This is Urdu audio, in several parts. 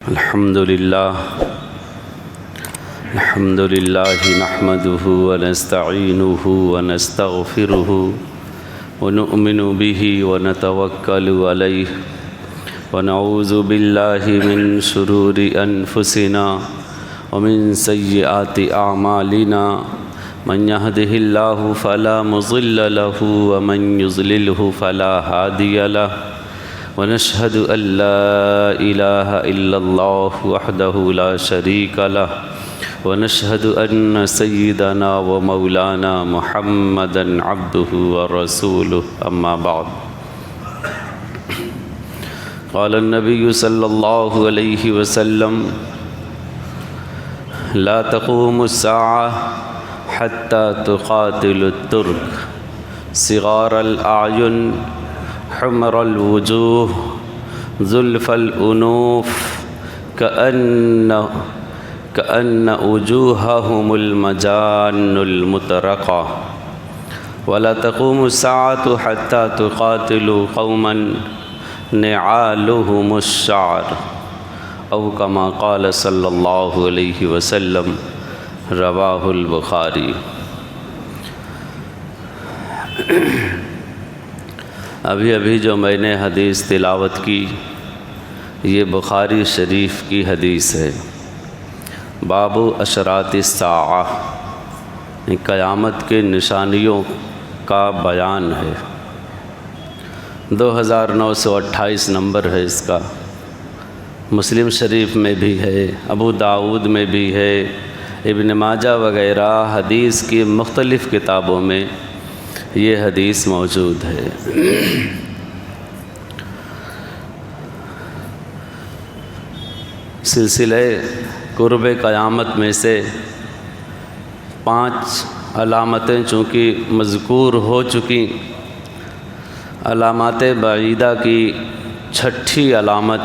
الحمد لله نحمده ونستعينه ونستغفره ونؤمن به ونتوكل عليه ونعوذ بالله من شرور أنفسنا ومن سيئات أعمالنا من يهده الله فلا مضل له ومن يضلله فلا هادي له ونشهد أن لا إله إلا الله وحده لا شريك له ونشهد أن سيدنا ومولانا محمدا عبده ورسوله أما بعد قال النبي صلى الله عليه وسلم لا تقوم الساعة حتى تقاتل الترك صغار الأعين حمر الوجوه زلف الأنوف كأن وجوههم المجان المترقة ولا تقوم الساعة حتى تقاتلوا قوما نعالهم الشعر أو كما قال صلى الله عليه وسلم رواه البخاری۔ ابھی جو میں نے حدیث تلاوت کی یہ بخاری شریف کی حدیث ہے۔ باب اشراط الساعہ، قیامت کے نشانیوں کا بیان ہے۔ 2928 نمبر ہے اس کا۔ مسلم شریف میں بھی ہے، ابو داؤد میں بھی ہے، ابن ماجہ وغیرہ حدیث کی مختلف کتابوں میں یہ حدیث موجود ہے۔ سلسلہ قرب قیامت میں سے 5 علامتیں چونکہ مذکور ہو چکی، علامات بعیدہ کی 6ٹھی علامت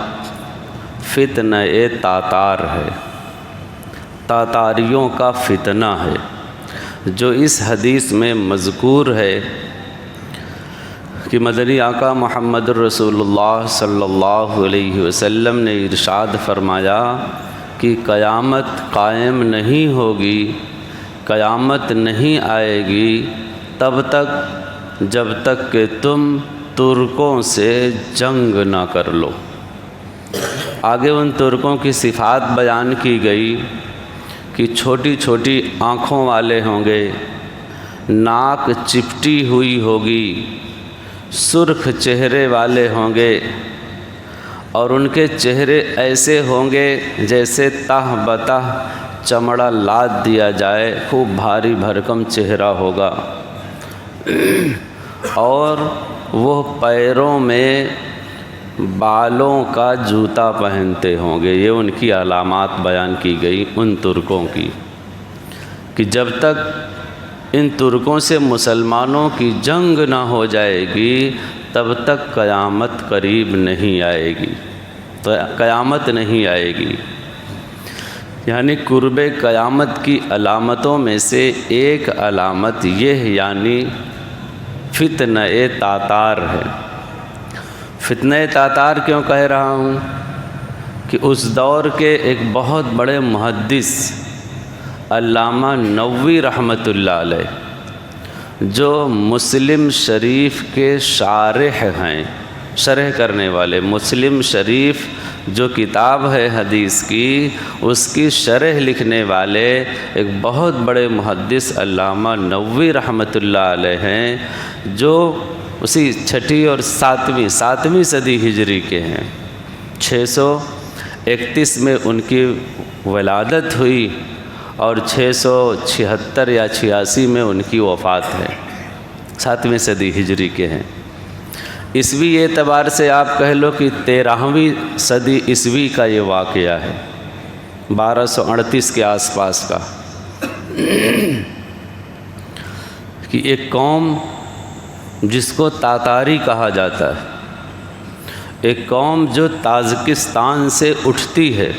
فتنہ تاتار ہے، تاتاریوں کا فتنہ ہے، جو اس حدیث میں مذکور ہے کہ مدنی آقا محمد الرسول اللہ صلی اللہ علیہ وسلم نے ارشاد فرمایا کہ قیامت قائم نہیں ہوگی، قیامت نہیں آئے گی تب تک جب تک کہ تم ترکوں سے جنگ نہ کر لو۔ آگے ان ترکوں کی صفات بیان کی گئی کہ چھوٹی چھوٹی آنکھوں والے ہوں گے، ناک چپٹی ہوئی ہوگی، سرخ چہرے والے ہوں گے، اور ان کے چہرے ایسے ہوں گے جیسے تہ بتہ چمڑا لاد دیا جائے، خوب بھاری بھرکم چہرہ ہوگا، اور وہ پیروں میں بالوں کا جوتا پہنتے ہوں گے۔ یہ ان کی علامات بیان کی گئی ان ترکوں کی، کہ جب تک ان ترکوں سے مسلمانوں کی جنگ نہ ہو جائے گی تب تک قیامت قریب نہیں آئے گی، تو قیامت نہیں آئے گی۔ یعنی قرب قیامت کی علامتوں میں سے ایک علامت یہ یعنی فتنہ تاتار ہے۔ فتنہ تاتار کیوں کہہ رہا ہوں کہ اس دور کے ایک بہت بڑے محدث علامہ نووی رحمۃ اللہ علیہ، جو مسلم شریف کے شارح ہیں، شرح کرنے والے، مسلم شریف جو کتاب ہے حدیث کی اس کی شرح لکھنے والے ایک بہت بڑے محدث علامہ نووی رحمۃ اللہ علیہ ہیں، جو اسی 6ٹھی اور 7ویں صدی ہجری کے ہیں۔ 631 میں ان کی ولادت ہوئی اور 676 یا 86 میں ان کی وفات ہے، 7ویں صدی ہجری کے ہیں۔ عیسوی اعتبار سے آپ کہہ لو کہ 13ویں صدی عیسوی کا یہ واقعہ ہے، 1238 کے آس پاس کا، کہ ایک قوم جس کو تاتاری کہا جاتا ہے، ایک قوم جو تاجکستان سے اٹھتی ہے،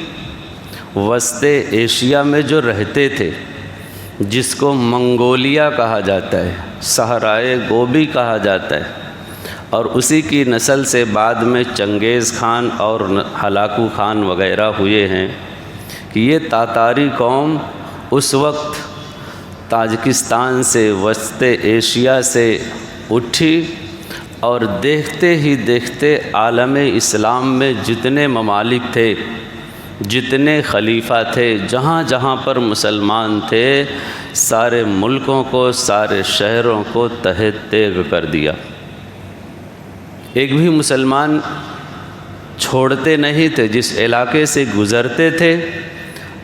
وسط ایشیا میں جو رہتے تھے، جس کو منگولیا کہا جاتا ہے، صحرائے گوبی کہا جاتا ہے، اور اسی کی نسل سے بعد میں چنگیز خان اور ہلاکو خان وغیرہ ہوئے ہیں کہ یہ تاتاری قوم اس وقت تاجکستان سے وسط ایشیا سے اٹھی اور دیکھتے ہی دیکھتے عالم اسلام میں جتنے ممالک تھے، جتنے خلیفہ تھے، جہاں جہاں پر مسلمان تھے، سارے ملکوں کو، سارے شہروں کو تہہ تیغ کر دیا۔ ایک بھی مسلمان چھوڑتے نہیں تھے، جس علاقے سے گزرتے تھے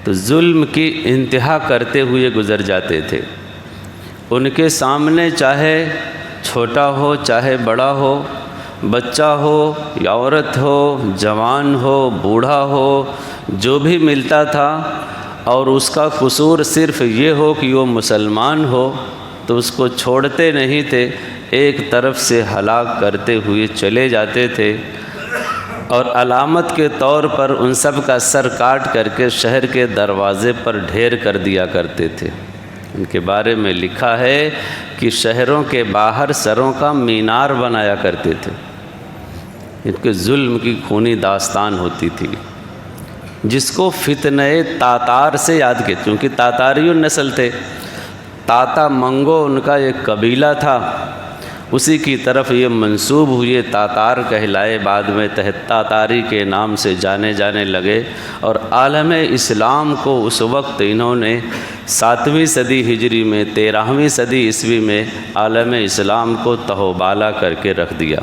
تو ظلم کی انتہا کرتے ہوئے گزر جاتے تھے۔ ان کے سامنے چاہے چھوٹا ہو چاہے بڑا ہو، بچہ ہو یا عورت ہو، جوان ہو بوڑھا ہو، جو بھی ملتا تھا اور اس کا قصور صرف یہ ہو کہ وہ مسلمان ہو تو اس کو چھوڑتے نہیں تھے، ایک طرف سے ہلاک کرتے ہوئے چلے جاتے تھے، اور علامت کے طور پر ان سب کا سر کاٹ کر کے شہر کے دروازے پر ڈھیر کر دیا کرتے تھے۔ ان کے بارے میں لکھا ہے کہ شہروں کے باہر سروں کا مینار بنایا کرتے تھے۔ ان کے ظلم کی خونی داستان ہوتی تھی، جس کو فتنہ تاتار سے یاد کیا، کیونکہ تاتاری نسل تھے، تاتا منگو ان کا ایک قبیلہ تھا، اسی کی طرف یہ منسوب ہوئے، تاتار کہلائے، بعد میں تاتاری کے نام سے جانے لگے، اور عالم اسلام کو اس وقت انہوں نے 7ویں صدی ہجری میں 13ویں صدی عیسوی میں عالم اسلام کو تہوبالا کر کے رکھ دیا۔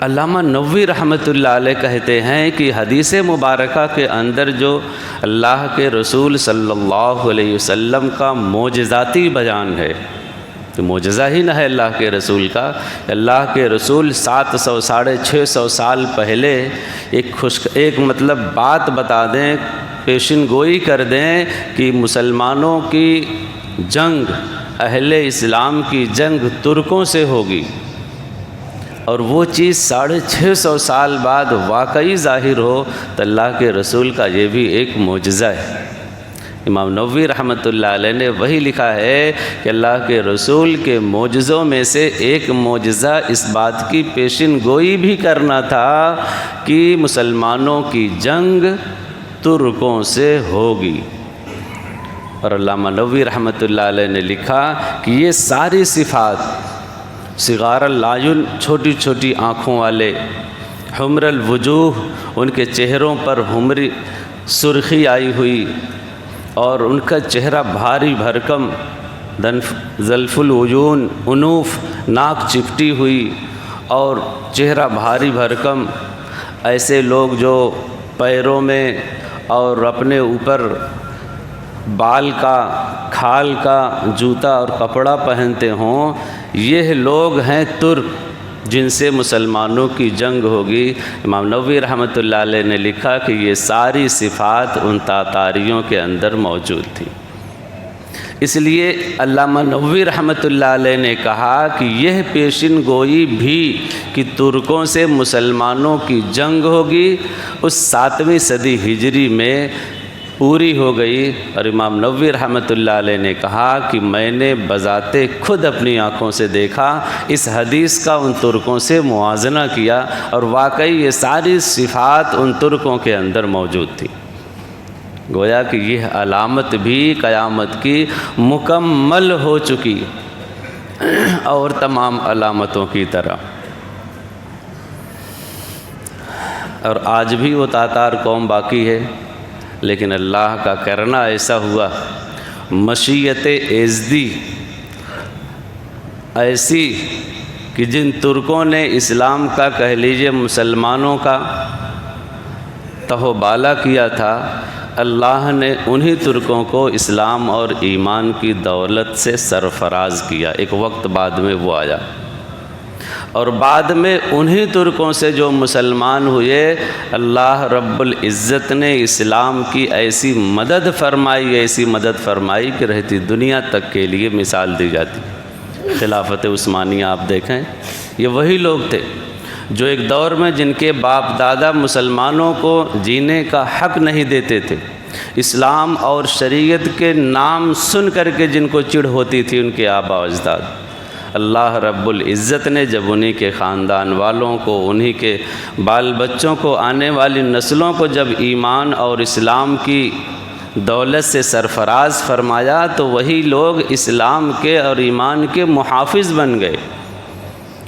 علامہ نووی رحمۃ اللہ علیہ کہتے ہیں کہ حدیث مبارکہ کے اندر جو اللہ کے رسول صلی اللہ علیہ وسلم کا معجزاتی بیان ہے، تو معجزہ ہی نہ ہے اللہ کے رسول کا، اللہ کے رسول 700 ساڑھے 600 سال پہلے ایک مطلب بات بتا دیں، پیشن گوئی کر دیں کہ مسلمانوں کی جنگ، اہل اسلام کی جنگ ترکوں سے ہوگی، اور وہ چیز 650 سال بعد واقعی ظاہر ہو تو اللہ کے رسول کا یہ بھی ایک معجزہ ہے۔ امام نووی رحمۃ اللہ علیہ نے وہی لکھا ہے کہ اللہ کے رسول کے معجزوں میں سے ایک معجزہ اس بات کی پیشن گوئی بھی کرنا تھا کہ مسلمانوں کی جنگ ترکوں سے ہوگی۔ اور علامہ نووی رحمۃ اللہ علیہ نے لکھا کہ یہ ساری صفات، صغار العیون، چھوٹی چھوٹی آنکھوں والے، حمر الوجوہ، ان کے چہروں پر حمری سرخی آئی ہوئی، اور ان کا چہرہ بھاری بھرکم، زلف العیون، انوف، ناک چپٹی ہوئی اور چہرہ بھاری بھرکم، ایسے لوگ جو پیروں میں اور اپنے اوپر بال کا، کھال کا جوتا اور کپڑا پہنتے ہوں، یہ لوگ ہیں ترک جن سے مسلمانوں کی جنگ ہوگی۔ امام نووی رحمۃ اللہ علیہ نے لکھا کہ یہ ساری صفات ان تاتاریوں کے اندر موجود تھیں۔ اس لیے علامہ نووی رحمۃ اللہ علیہ نے کہا کہ یہ پیشن گوئی بھی کہ ترکوں سے مسلمانوں کی جنگ ہوگی اس 7ویں صدی ہجری میں پوری ہو گئی، اور امام نووی رحمۃ اللہ علیہ نے کہا کہ میں نے بذات خود اپنی آنکھوں سے دیکھا، اس حدیث کا ان ترکوں سے موازنہ کیا، اور واقعی یہ ساری صفات ان ترکوں کے اندر موجود تھی۔ گویا کہ یہ علامت بھی قیامت کی مکمل ہو چکی اور تمام علامتوں کی طرح۔ اور آج بھی وہ تاتار قوم باقی ہے، لیکن اللہ کا کرنا ایسا ہوا، مشیت ایزدی ایسی کہ جن ترکوں نے اسلام کا، کہہ لیجیے مسلمانوں کا تہوبالا کیا تھا، اللہ نے انہی ترکوں کو اسلام اور ایمان کی دولت سے سرفراز کیا۔ ایک وقت بعد میں وہ آیا، اور بعد میں انہی ترکوں سے جو مسلمان ہوئے، اللہ رب العزت نے اسلام کی ایسی مدد فرمائی کہ رہتی دنیا تک کے لیے مثال دی جاتی۔ خلافت عثمانیہ آپ دیکھیں، یہ وہی لوگ تھے جو ایک دور میں جن کے باپ دادا مسلمانوں کو جینے کا حق نہیں دیتے تھے، اسلام اور شریعت کے نام سن کر کے جن کو چڑ ہوتی تھی ان کے آبا و اجداد، اللہ رب العزت نے جب انہی کے خاندان والوں کو، انہی کے بال بچوں کو، آنے والی نسلوں کو جب ایمان اور اسلام کی دولت سے سرفراز فرمایا تو وہی لوگ اسلام کے اور ایمان کے محافظ بن گئے،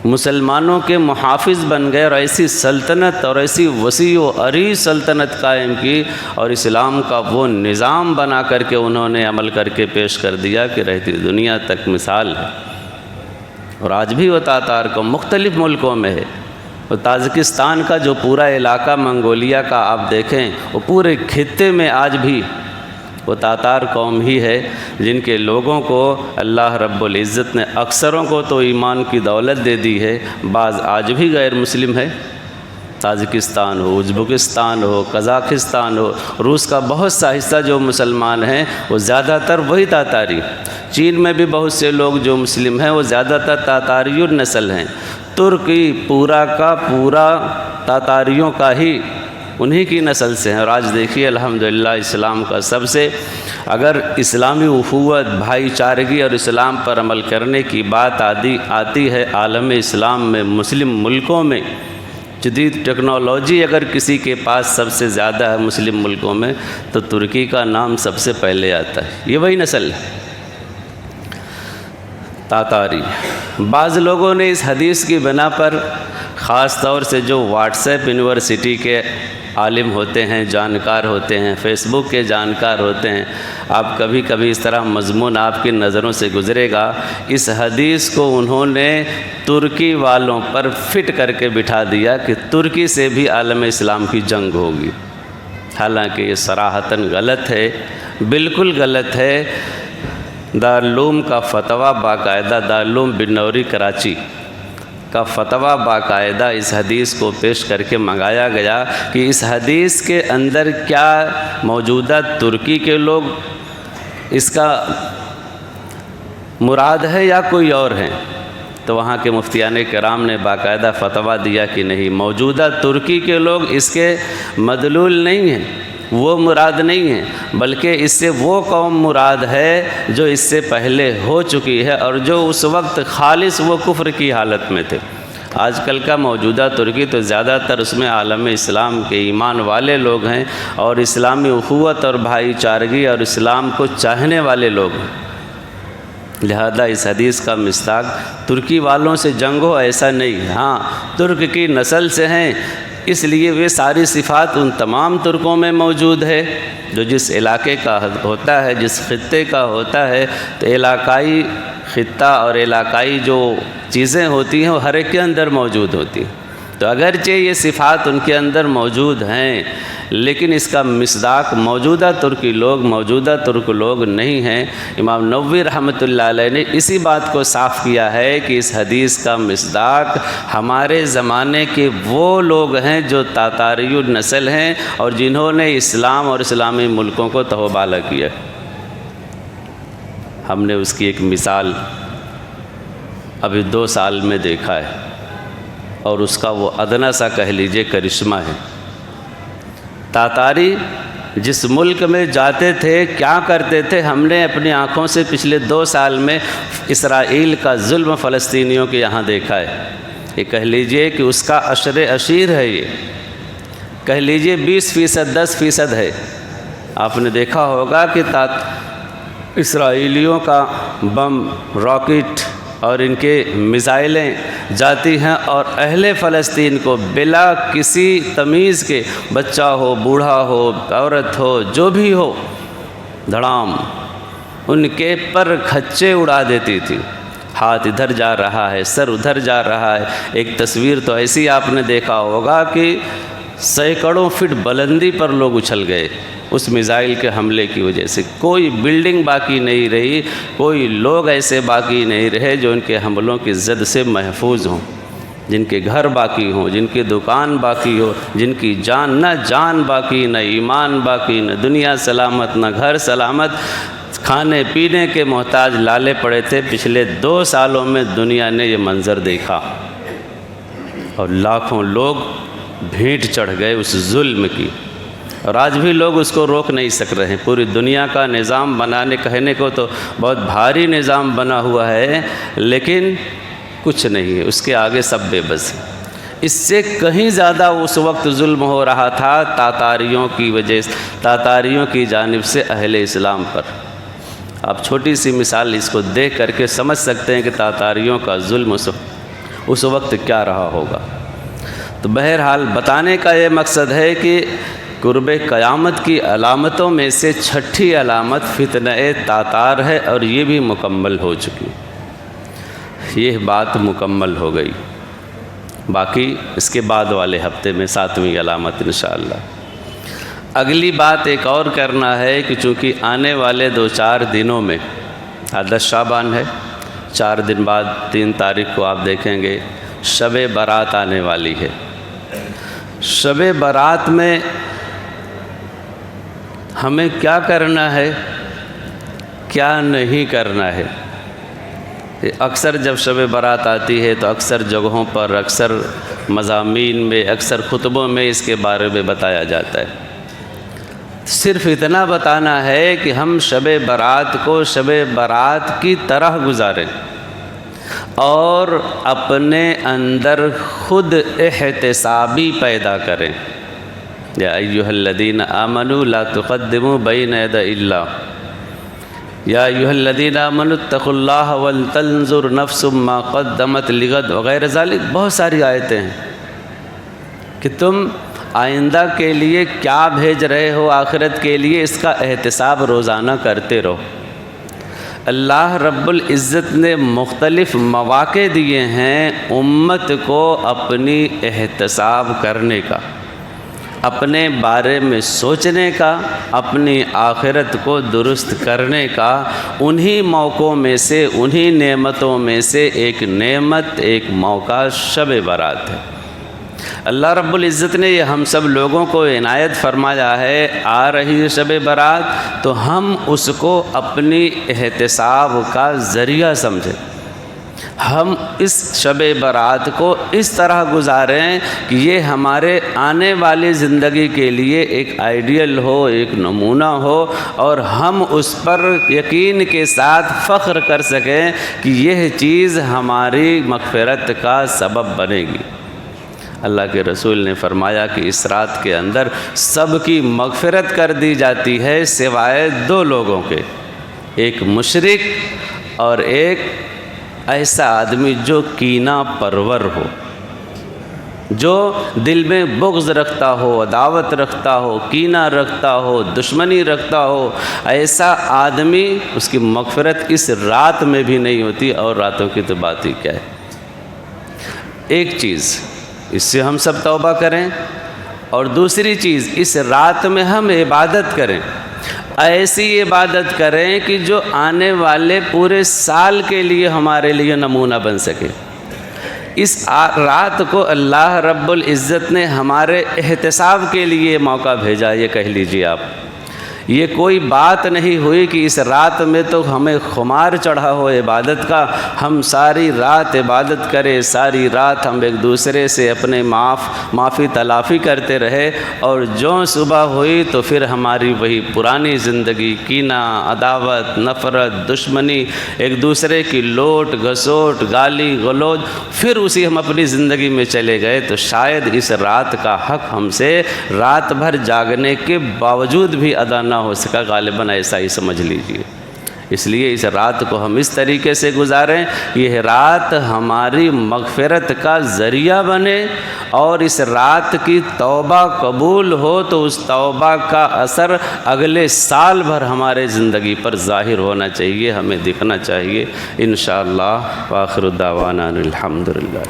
مسلمانوں کے محافظ بن گئے، اور ایسی سلطنت اور ایسی وسیع و عریض سلطنت قائم کی اور اسلام کا وہ نظام بنا کر کے انہوں نے عمل کر کے پیش کر دیا کہ رہتی دنیا تک مثال ہے۔ اور آج بھی وہ تاتار قوم مختلف ملکوں میں ہے۔ وہ تاجکستان کا جو پورا علاقہ منگولیا کا آپ دیکھیں، وہ پورے خطے میں آج بھی وہ تاتار قوم ہی ہے جن کے لوگوں کو اللہ رب العزت نے اکثروں کو تو ایمان کی دولت دے دی ہے، بعض آج بھی غیر مسلم ہے۔ تاجکستان ہو، ازبکستان ہو، قزاقستان ہو، روس کا بہت سا حصہ جو مسلمان ہیں وہ زیادہ تر وہی تاتاری، چین میں بھی بہت سے لوگ جو مسلم ہیں وہ زیادہ تر تاتاری النسل ہیں۔ ترکی پورا کا پورا تاتاریوں کا ہی انہی کی نسل سے ہیں۔ اور آج دیکھیے الحمدللہ اسلام کا سب سے، اگر اسلامی اخوت، بھائی چارگی اور اسلام پر عمل کرنے کی بات آتی ہے عالم اسلام میں، مسلم ملکوں میں، جدید ٹیکنالوجی اگر کسی کے پاس سب سے زیادہ ہے مسلم ملکوں میں تو ترکی کا نام سب سے پہلے آتا ہے۔ یہ وہی نسل ہے تاتاری۔ بعض لوگوں نے اس حدیث کی بنا پر، خاص طور سے جو واٹس ایپ یونیورسٹی کے عالم ہوتے ہیں، جانکار ہوتے ہیں، فیس بک کے جانکار ہوتے ہیں، آپ کبھی کبھی اس طرح مضمون آپ کی نظروں سے گزرے گا، اس حدیث کو انہوں نے ترکی والوں پر فٹ کر کے بٹھا دیا کہ ترکی سے بھی عالم اسلام کی جنگ ہوگی۔ حالانکہ یہ صراحتاً غلط ہے، بالکل غلط ہے۔ دارالعلوم کا فتویٰ باقاعدہ، دارالعلوم بنوری کراچی کا فتویٰ باقاعدہ اس حدیث کو پیش کر کے منگایا گیا کہ اس حدیث کے اندر کیا موجودہ ترکی کے لوگ اس کا مراد ہے یا کوئی اور ہیں، تو وہاں کے مفتیان کرام نے باقاعدہ فتویٰ دیا کہ نہیں، موجودہ ترکی کے لوگ اس کے مدلول نہیں ہیں، وہ مراد نہیں ہے، بلکہ اس سے وہ قوم مراد ہے جو اس سے پہلے ہو چکی ہے اور جو اس وقت خالص وہ کفر کی حالت میں تھے۔ آج کل کا موجودہ ترکی تو زیادہ تر اس میں عالم اسلام کے ایمان والے لوگ ہیں اور اسلامی اخوت اور بھائی چارگی اور اسلام کو چاہنے والے لوگ ہیں۔ لہذا اس حدیث کا مصداق ترکی والوں سے جنگ ہو ایسا نہیں، ہاں ترک کی نسل سے ہیں، اس لیے وہ ساری صفات ان تمام ترکوں میں موجود ہے جو جس علاقے کا ہوتا ہے، جس خطے کا ہوتا ہے، تو علاقائی خطہ اور علاقائی جو چیزیں ہوتی ہیں وہ ہر ایک کے اندر موجود ہوتی ہیں۔ تو اگرچہ یہ صفات ان کے اندر موجود ہیں لیکن اس کا مصداق موجودہ ترکی لوگ، موجودہ ترک لوگ نہیں ہیں۔ امام نووی رحمۃ اللہ علیہ نے اسی بات کو صاف کیا ہے کہ اس حدیث کا مصداق ہمارے زمانے کے وہ لوگ ہیں جو تاتاری النسل ہیں اور جنہوں نے اسلام اور اسلامی ملکوں کو تہوبالہ کیا۔ ہم نے اس کی ایک مثال ابھی 2 سال میں دیکھا ہے اور اس کا وہ ادنا سا کہہ لیجئے کرشمہ ہے۔ تاتاری جس ملک میں جاتے تھے، کیا کرتے تھے، ہم نے اپنی آنکھوں سے پچھلے 2 سال میں اسرائیل کا ظلم فلسطینیوں کے یہاں دیکھا ہے۔ یہ کہہ لیجئے کہ اس کا عشر عشیر ہے، یہ کہہ لیجئے 20%، 10% ہے۔ آپ نے دیکھا ہوگا کہ اسرائیلیوں کا بم، راکٹ اور ان کے میزائلیں جاتی ہیں اور اہل فلسطین کو بلا کسی تمیز کے، بچہ ہو، بوڑھا ہو، عورت ہو، جو بھی ہو، دھڑام ان کے پر کھچے اڑا دیتی تھی۔ ہاتھ ادھر جا رہا ہے، سر ادھر جا رہا ہے۔ ایک تصویر تو ایسی آپ نے دیکھا ہوگا کہ سینکڑوں فٹ بلندی پر لوگ اچھل گئے اس میزائل کے حملے کی وجہ سے۔ کوئی بلڈنگ باقی نہیں رہی، کوئی لوگ ایسے باقی نہیں رہے جو ان کے حملوں کی زد سے محفوظ ہوں، جن کے گھر باقی ہوں، جن کی دکان باقی ہو، جن کی نہ جان باقی، نہ ایمان باقی، نہ دنیا سلامت، نہ گھر سلامت، کھانے پینے کے محتاج لالے پڑے تھے۔ پچھلے 2 سالوں میں دنیا نے یہ منظر دیکھا اور لاکھوں لوگ بھیٹ چڑھ گئے اس ظلم کی۔ اور آج بھی لوگ اس کو روک نہیں سک رہے ہیں۔ پوری دنیا کا نظام بنانے کہنے کو تو بہت بھاری نظام بنا ہوا ہے، لیکن کچھ نہیں ہے، اس کے آگے سب بے بس ہیں۔ اس سے کہیں زیادہ اس وقت ظلم ہو رہا تھا تاتاریوں کی وجہ سے، تاتاریوں کی جانب سے اہل اسلام پر۔ آپ چھوٹی سی مثال اس کو دیکھ کر کے سمجھ سکتے ہیں کہ تاتاریوں کا ظلم اس وقت کیا رہا ہوگا۔ تو بہرحال بتانے کا یہ مقصد ہے کہ قرب قیامت کی علامتوں میں سے چھٹی علامت فتنہ تاتار ہے، اور یہ بھی مکمل ہو چکی، یہ بات مکمل ہو گئی۔ باقی اس کے بعد والے ہفتے میں 7ویں علامت انشاءاللہ۔ اگلی بات ایک اور کرنا ہے کہ چونکہ آنے والے 2-4 دنوں میں 10 شعبان ہے، 4 دن بعد 3 تاریخ کو آپ دیکھیں گے شب برات آنے والی ہے۔ شب برات میں ہمیں کیا کرنا ہے، کیا نہیں کرنا ہے۔ اکثر جب شب برات آتی ہے تو اکثر جگہوں پر، اکثر مضامین میں، اکثر خطبوں میں اس کے بارے میں بتایا جاتا ہے۔ صرف اتنا بتانا ہے کہ ہم شب برات کو شب برات کی طرح گزاریں اور اپنے اندر خود احتسابی پیدا کریں۔ یا ایھا الذین آمنوا لا تقدموا بین یدی اللہ، یا ایھا الذین آمنوا اتقوا اللہ ولتنظر نفس ما قدمت لغد وغیرہ ذالک۔ بہت ساری آیتیں ہیں کہ تم آئندہ کے لیے کیا بھیج رہے ہو، آخرت کے لیے، اس کا احتساب روزانہ کرتے رہو۔ اللہ رب العزت نے مختلف مواقع دیے ہیں امت کو اپنی احتساب کرنے کا، اپنے بارے میں سوچنے کا، اپنی آخرت کو درست کرنے کا۔ انہی موقعوں میں سے، انہی نعمتوں میں سے ایک نعمت، ایک موقع شب برات ہے۔ اللہ رب العزت نے یہ ہم سب لوگوں کو عنایت فرمایا ہے، آ رہی ہے شب برات تو ہم اس کو اپنی احتساب کا ذریعہ سمجھیں۔ ہم اس شب برات کو اس طرح گزاریں کہ یہ ہمارے آنے والی زندگی کے لیے ایک آئیڈیل ہو، ایک نمونہ ہو، اور ہم اس پر یقین کے ساتھ فخر کر سکیں کہ یہ چیز ہماری مغفرت کا سبب بنے گی۔ اللہ کے رسول نے فرمایا کہ اس رات کے اندر سب کی مغفرت کر دی جاتی ہے سوائے 2 لوگوں کے، ایک مشرک اور ایک ایسا آدمی جو کینہ پرور ہو، جو دل میں بغض رکھتا ہو، عداوت رکھتا ہو، کینہ رکھتا ہو، دشمنی رکھتا ہو۔ ایسا آدمی، اس کی مغفرت اس رات میں بھی نہیں ہوتی، اور راتوں کی تو بات ہی کیا ہے۔ ایک چیز اس سے ہم سب توبہ کریں، اور دوسری چیز اس رات میں ہم عبادت کریں، ایسی عبادت کریں کہ جو آنے والے پورے سال کے لیے ہمارے لیے نمونہ بن سکے۔ اس رات کو اللہ رب العزت نے ہمارے احتساب کے لیے موقع بھیجا، یہ کہہ لیجئے آپ۔ یہ کوئی بات نہیں ہوئی کہ اس رات میں تو ہمیں خمار چڑھا ہو عبادت کا، ہم ساری رات عبادت کریں، ساری رات ہم ایک دوسرے سے اپنے معافی تلافی کرتے رہے، اور جو صبح ہوئی تو پھر ہماری وہی پرانی زندگی، کینہ، عداوت، نفرت، دشمنی، ایک دوسرے کی لوٹ گھسوٹ، گالی گلوچ، پھر اسی ہم اپنی زندگی میں چلے گئے، تو شاید اس رات کا حق ہم سے رات بھر جاگنے کے باوجود بھی ادا نہ ہو سکا، غالباً ایسا ہی سمجھ لیجیے۔ اس لیے اس رات کو ہم اس طریقے سے گزاریں، یہ رات ہماری مغفرت کا ذریعہ بنے، اور اس رات کی توبہ قبول ہو تو اس توبہ کا اثر اگلے سال بھر ہمارے زندگی پر ظاہر ہونا چاہیے، ہمیں دکھنا چاہیے انشاءاللہ۔ وآخر دعوانا الحمدللہ۔